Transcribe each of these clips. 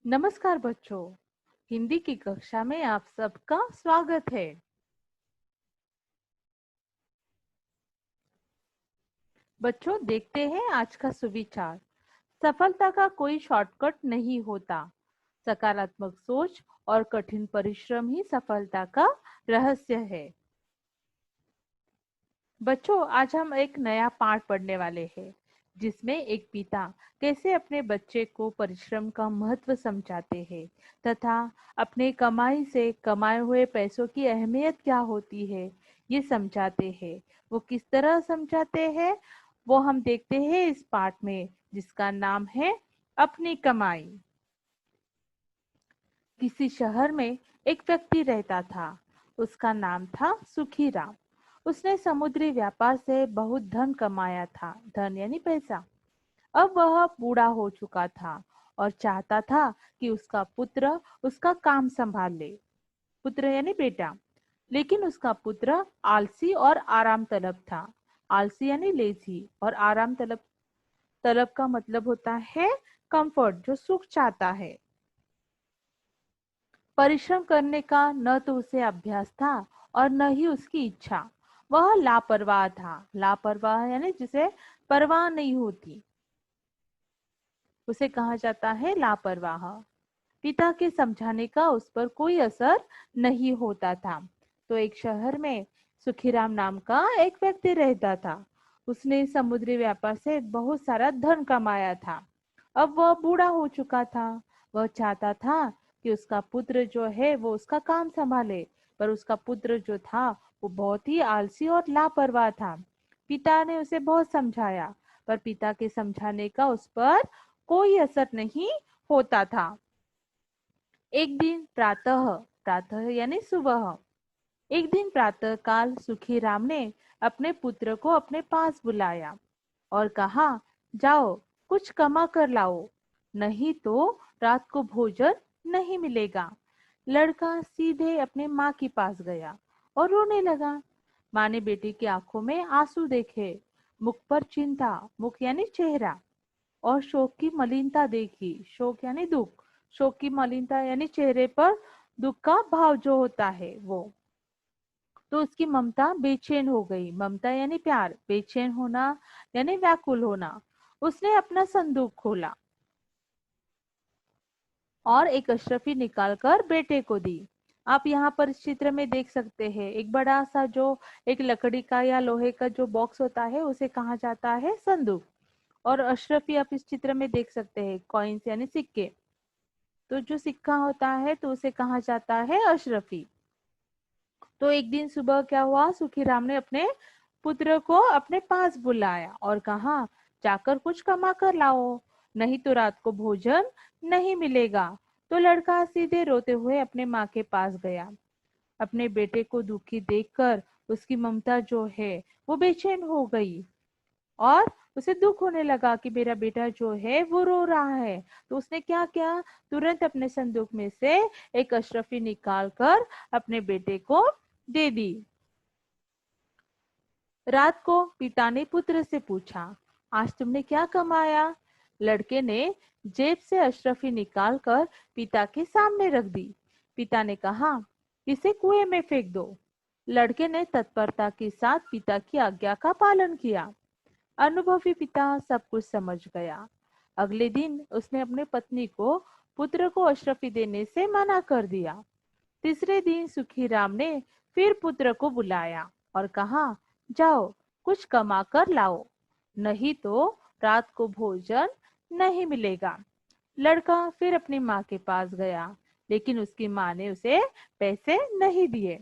नमस्कार बच्चों, हिंदी की कक्षा में आप सबका स्वागत है। बच्चों, देखते हैं आज का सुविचार। सफलता का कोई शॉर्टकट नहीं होता। सकारात्मक सोच और कठिन परिश्रम ही सफलता का रहस्य है। बच्चों, आज हम एक नया पाठ पढ़ने वाले हैं, जिसमें एक पिता कैसे अपने बच्चे को परिश्रम का महत्व समझाते हैं तथा अपने कमाई से कमाए हुए पैसों की अहमियत क्या होती है, ये समझाते हैं। वो किस तरह समझाते हैं, वो हम देखते हैं इस पाठ में, जिसका नाम है अपनी कमाई। किसी शहर में एक व्यक्ति रहता था। उसका नाम था सुखीराम। उसने समुद्री व्यापार से बहुत धन कमाया था। धन यानी पैसा। अब वह बूढ़ा हो चुका था और चाहता था कि उसका पुत्र उसका काम संभाल ले। पुत्र यानी बेटा। लेकिन उसका पुत्र आलसी और आराम तलब था। आलसी यानी लेजी और आराम तलब तलब का मतलब होता है कंफर्ट, जो सुख चाहता है। परिश्रम करने का न तो उसे अभ्यास था और न ही उसकी इच्छा। वह लापरवाह था। लापरवाह यानी जिसे परवाह नहीं होती, उसे कहा जाता है लापरवाह। पिता के समझाने का उस पर कोई असर नहीं होता था। तो एक शहर में सुखीराम नाम का एक व्यक्ति रहता था। उसने समुद्री व्यापार से बहुत सारा धन कमाया था। अब वह बूढ़ा हो चुका था। वह चाहता था कि उसका पुत्र जो है वो उसका काम संभाले, पर उसका पुत्र जो था वो बहुत ही आलसी और लापरवाह था। पिता ने उसे बहुत समझाया, पर पिता के समझाने का उस पर कोई असर नहीं होता था। एक दिन प्रातः, प्रातः यानी सुबह, एक दिन प्रातः काल सुखीराम ने अपने पुत्र को अपने पास बुलाया और कहा, जाओ कुछ कमा कर लाओ, नहीं तो रात को भोजन नहीं मिलेगा। लड़का सीधे अपने माँ के पास गया और रोने लगा। माँ ने बेटी की आंखों में आंसू देखे, मुख पर चिंता, मुख यानी चेहरा, और शोक की मलिनता देखी। शोक यानी दुख। शोक की मलिनता यानी चेहरे पर दुख का भाव जो होता है वो। तो उसकी ममता बेचैन हो गई। ममता यानी प्यार, बेचैन होना यानी व्याकुल होना। उसने अपना संदूक खोला और एक अशरफी निकालकर बेटे को दी। आप यहाँ पर इस चित्र में देख सकते हैं, एक बड़ा सा जो एक लकड़ी का या लोहे का जो बॉक्स होता है उसे कहा जाता है संदूक। और अशरफी आप इस चित्र में देख सकते हैं, कॉइन्स यानी सिक्के। तो जो सिक्का होता है तो उसे कहा जाता है अशरफी। तो एक दिन सुबह क्या हुआ, सुखीराम ने अपने पुत्र को अपने पास बुलाया और कहा, जाकर कुछ कमा कर लाओ, नहीं तो रात को भोजन नहीं मिलेगा। तो लड़का सीधे रोते हुए अपने माँ के पास गया। अपने बेटे को दुखी देखकर उसकी ममता जो है वो बेचैन हो गई और उसे दुख होने लगा कि मेरा बेटा जो है वो रो रहा है। तो उसने क्या किया, तुरंत अपने संदूक में से एक अशरफी निकाल कर अपने बेटे को दे दी। रात को पिता ने पुत्र से पूछा, आज तुमने क्या कमाया? लड़के ने जेब से अशरफी निकालकर पिता के सामने रख दी। पिता ने कहा, इसे कुएं में फेंक दो। लड़के ने तत्परता के साथ पिता की आज्ञा का पालन किया। अनुभवी पिता सब कुछ समझ गया। अगले दिन उसने अपने पत्नी को पुत्र को अशरफी देने से मना कर दिया। तीसरे दिन सुखीराम ने फिर पुत्र को बुलाया और कहा, जाओ कुछ कमा कर लाओ, नहीं तो रात को भोजन नहीं मिलेगा। लड़का फिर अपनी माँ के पास गया, लेकिन उसकी माँ ने उसे पैसे नहीं दिए।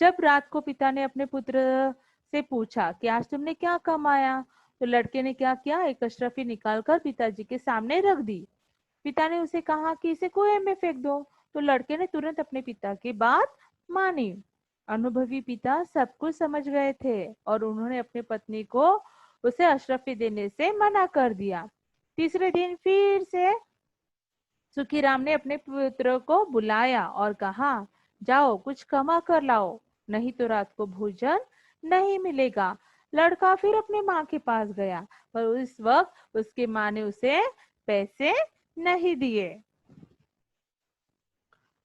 जब रात को पिता ने अपने पुत्र से पूछा कि आज तुमने क्या कमाया, तो लड़के ने क्या किया, एक अशरफी निकालकर पिताजी के सामने रख दी। पिता ने उसे कहा कि इसे कुएं में फेंक दो। तो लड़के ने तुरंत अपने पिता की बात मानी। अनुभवी पिता सब कुछ समझ गए थे और उन्होंने अपनी पत्नी को उसे अशरफी देने से मना कर दिया। तीसरे दिन फिर से सुखीराम ने अपने पुत्र को बुलाया और कहा, जाओ कुछ कमा कर लाओ, नहीं तो रात को भोजन नहीं मिलेगा। लड़का फिर अपनी माँ के पास गया, पर उस वक्त उसकी माँ ने उसे पैसे नहीं दिए।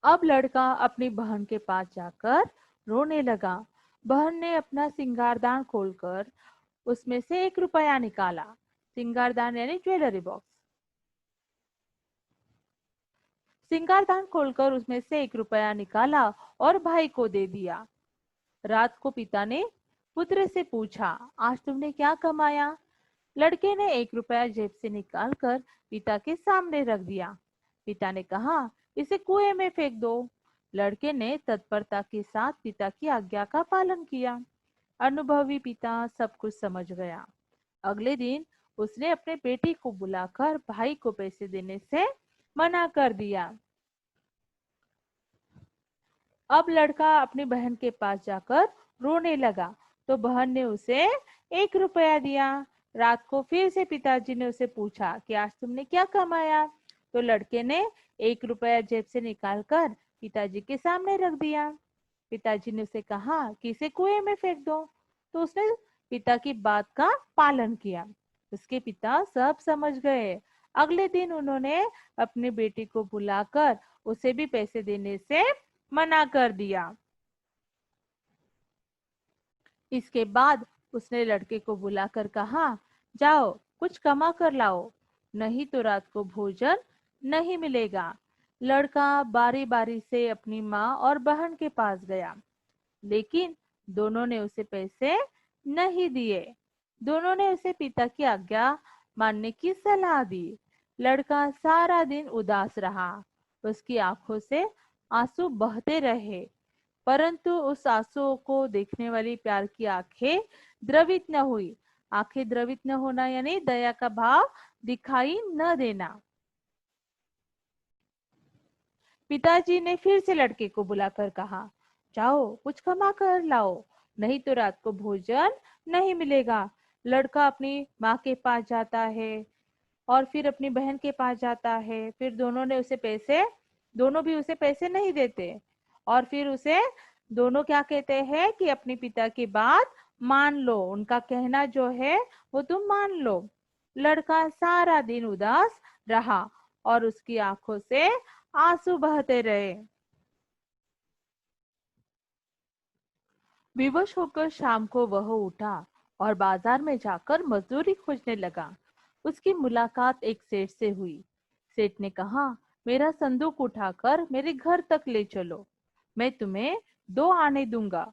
अब लड़का अपनी बहन के पास जाकर रोने लगा। बहन ने अपना सिंगारदान खोलकर उसमें से 1 रुपया निकाला। सिंगारदान यानी ज्वेलरी बॉक्स। सिंगारदान खोलकर उसमें से 1 रुपया निकाला और भाई को दे दिया। रात को पिता ने पुत्र से पूछा, आज तुमने क्या कमाया? लड़के ने 1 रुपया जेब से निकालकर पिता के सामने रख दिया। पिता ने कहा, इसे कुएं में फेंक दो। लड़के ने तत्परता के साथ पिता की आज्ञा का पालन किया। अनुभवी पिता सब कुछ समझ गया। अगले दिन उसने अपने बेटी को बुलाकर भाई को पैसे देने से मना कर दिया। अब लड़का अपनी बहन के पास जाकर रोने लगा, तो बहन ने उसे 1 रुपया दिया। रात को फिर से पिताजी ने उसे पूछा कि आज तुमने क्या कमाया? तो लड़के ने 1 रुपया जेब से निकालकर पिताजी के सामने रख दिया। पिताजी ने उसे कहा कि इसे कुएं में फेंक दो। तो उसने पिता की बात का पालन किया। उसके पिता सब समझ गए। अगले दिन उन्होंने अपनी बेटी को बुलाकर उसे भी पैसे देने से मना कर दिया। इसके बाद उसने लड़के को बुलाकर कहा, जाओ कुछ कमा कर लाओ, नहीं तो रात को भोजन नहीं मिलेगा। लड़का बारी बारी से अपनी माँ और बहन के पास गया, लेकिन दोनों ने उसे पैसे नहीं दिए। दोनों ने उसे पिता की आज्ञा मानने की सलाह दी। लड़का सारा दिन उदास रहा। उसकी आंखों से आंसू बहते रहे, परंतु उस आंसुओं को देखने वाली प्यार की आंखें द्रवित न हुई। आंखें द्रवित न होना यानी दया का भाव दिखाई न देना। पिताजी ने फिर से लड़के को बुलाकर कहा, जाओ कुछ कमा कर लाओ, नहीं तो रात को भोजन नहीं मिलेगा। लड़का अपनी माँ के पास जाता है और फिर अपनी बहन के पास जाता है। फिर दोनों भी उसे पैसे नहीं देते, और फिर उसे दोनों क्या कहते हैं कि अपने पिता की बात मान लो, उनका कहना जो है वो तुम मान लो। लड़का सारा दिन उदास रहा और उसकी आंखों से आंसू बहते रहे। विवश होकर शाम को वह उठा और बाजार में जाकर मजदूरी खोजने लगा। उसकी मुलाकात एक सेठ से हुई। सेठ ने कहा, मेरा संदूक उठाकर मेरे घर तक ले चलो, मैं तुम्हें 2 आने दूंगा।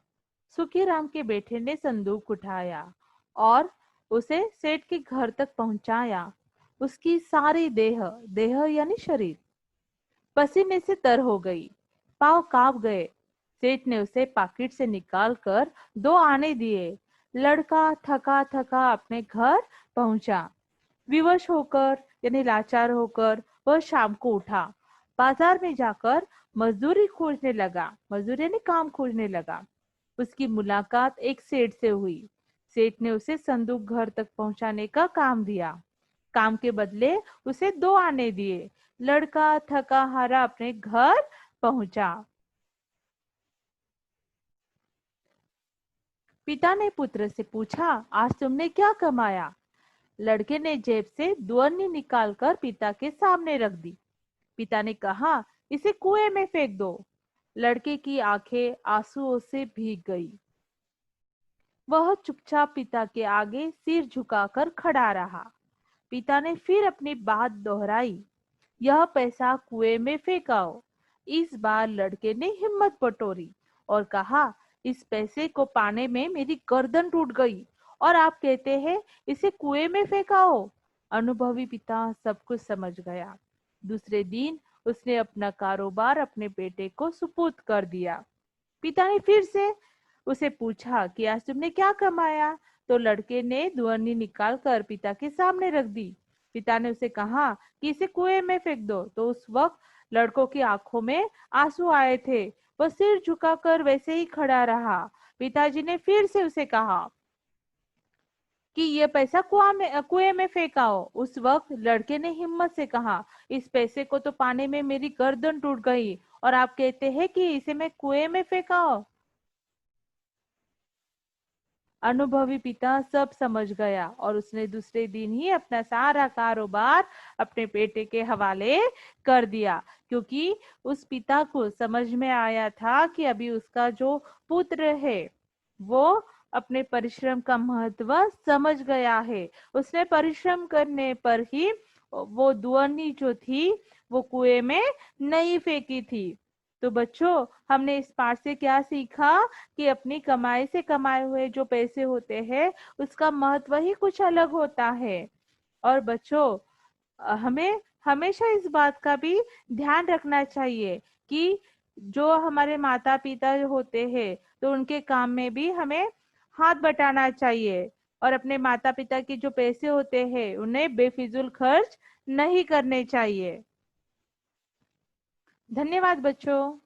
सुखीराम के बेटे ने संदूक उठाया और उसे सेठ के घर तक पहुंचाया। उसकी सारी देह देह यानी शरीर पसीने से तर हो गई, पांव कांप गए। सेठ ने उसे पाकिट से निकालकर 2 आने दिए। लड़का थका थका अपने घर पहुंचा। विवश होकर यानी लाचार होकर वह शाम को उठा। बाजार में जाकर मजदूरी खोजने लगा, मजदूरी यानी काम खोजने लगा। उसकी मुलाकात एक सेठ से हुई। सेठ ने उसे संदूक घर तक पहुंचाने का काम दिया। काम के बदले उसे 2 आने दिए। लड़का थका हारा अपने घर पहुंचा। पिता ने पुत्र से पूछा, आज तुमने क्या कमाया? लड़के ने जेब से 2 अन्नी निकालकर पिता के सामने रख दी। पिता ने कहा, इसे कुएं में फेंक दो। लड़के की आंखें आंसुओं से भीग गई। वह चुपचाप पिता के आगे सिर झुकाकर खड़ा रहा। पिता ने फिर अपनी बात दोहराई, यह पैसा कुएं में फेंकाओ। इस बार लड़के ने हिम्मत बटोरी और कहा, इस पैसे को पाने में मेरी गर्दन टूट गई और आप कहते हैं इसे कुएं में फेंकाओ। अनुभवी पिता सब कुछ समझ गया। दूसरे दिन उसने अपना कारोबार अपने बेटे को सुपुर्द कर दिया। पिता ने फिर से उसे पूछा कि आज तुमने क्या कमाया? तो लड़के ने 2 अन्नी निकाल कर पिता के सामने रख दी। पिता ने उसे कहा कि इसे कुएं में फेंक दो। तो उस वक्त लड़कों की आंखों में आंसू आए थे। वह सिर झुकाकर वैसे ही खड़ा रहा। पिताजी ने फिर से उसे कहा कि ये पैसा कुएं में फेंकाओ। उस वक्त लड़के ने हिम्मत से कहा, इस पैसे को तो पाने में मेरी गर्दन टूट गई और आप कहते हैं कि इसे मैं कुएं में फेंकाओ। अनुभवी पिता सब समझ गया और उसने दूसरे दिन ही अपना सारा कारोबार अपने बेटे के हवाले कर दिया, क्योंकि उस पिता को समझ में आया था कि अभी उसका जो पुत्र है वो अपने परिश्रम का महत्व समझ गया है। उसने परिश्रम करने पर ही वो दुअनी जो थी वो कुएं में नहीं फेंकी थी। तो बच्चों, हमने इस पाठ से क्या सीखा कि अपनी कमाई से कमाए हुए जो पैसे होते हैं उसका महत्व ही कुछ अलग होता है। और बच्चों, हमें हमेशा इस बात का भी ध्यान रखना चाहिए कि जो हमारे माता पिता होते हैं तो उनके काम में भी हमें हाथ बटाना चाहिए, और अपने माता पिता के जो पैसे होते हैं उन्हें बेफिजूल खर्च नहीं करने चाहिए। धन्यवाद बच्चों।